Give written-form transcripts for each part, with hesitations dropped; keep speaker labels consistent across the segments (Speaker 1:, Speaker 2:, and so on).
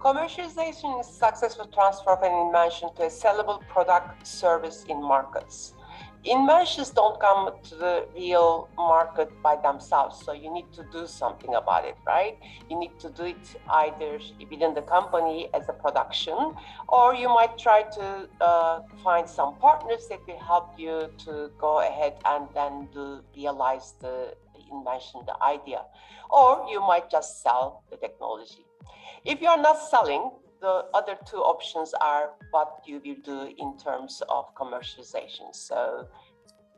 Speaker 1: Commercialization is successful transfer of an invention to a sellable product service in markets. Inventions don't come to the real market by themselves, so you need to do something about it, right? You need to do it either within the company as a production, or you might try to find some partners that will help you to go ahead and then realize the invention, the idea, or you might just sell the technology. If you are not selling, the other two options are what you will do in terms of commercialization. So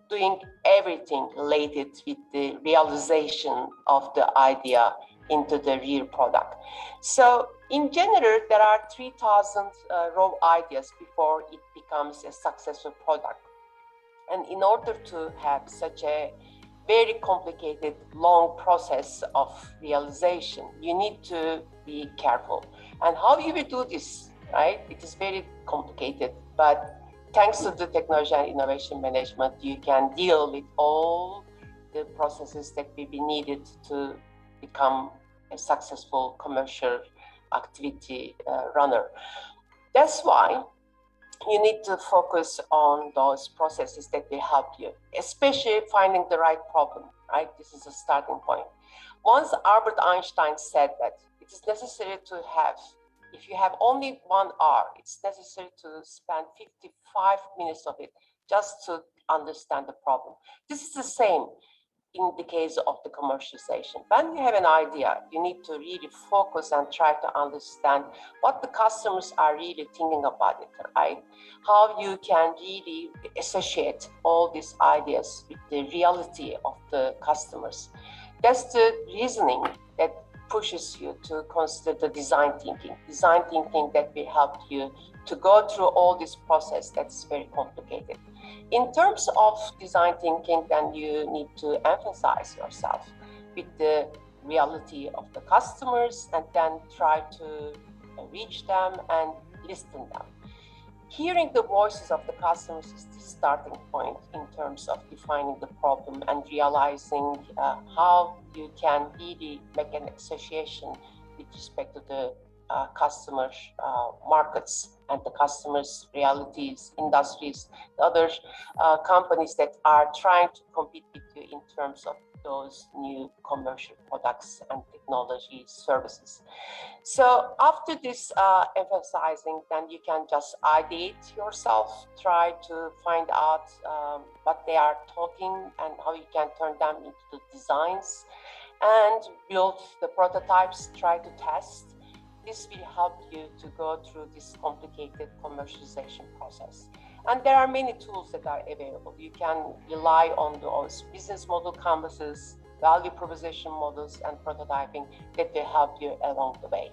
Speaker 1: doing everything related with the realization of the idea into the real product. So in general, there are 3,000 raw ideas before it becomes a successful product. And in order to have such a very complicated, long process of realization, you need to be careful. And how you will do this, right? It is very complicated, but thanks to the technology and innovation management, you can deal with all the processes that will be needed to become a successful commercial activity runner. That's why you need to focus on those processes that will help you, especially finding the right problem, right? This is a starting point. Once Albert Einstein said that it is necessary to have, if you have only 1 hour, it's necessary to spend 55 minutes of it just to understand the problem. This is the same in the case of the commercialization. When you have an idea, you need to really focus and try to understand what the customers are really thinking about it, right? How you can really associate all these ideas with the reality of the customers. That's the reasoning that pushes you to consider the design thinking that will help you to go through all this process that's very complicated. In terms of design thinking, then you need to emphasize yourself with the reality of the customers and then try to reach them and listen them. Hearing the voices of the customers is the starting point in terms of defining the problem and realizing how you can really make an association with respect to the customer markets and the customers' realities, industries, the other companies that are trying to compete with you in terms of those new commercial products and technology services. So after this emphasizing, then you can just ideate yourself, try to find out what they are talking and how you can turn them into the designs and build the prototypes, try to test. This will help you to go through this complicated commercialization process. And there are many tools that are available. You can rely on those business model canvases, value proposition models, and prototyping that will help you along the way.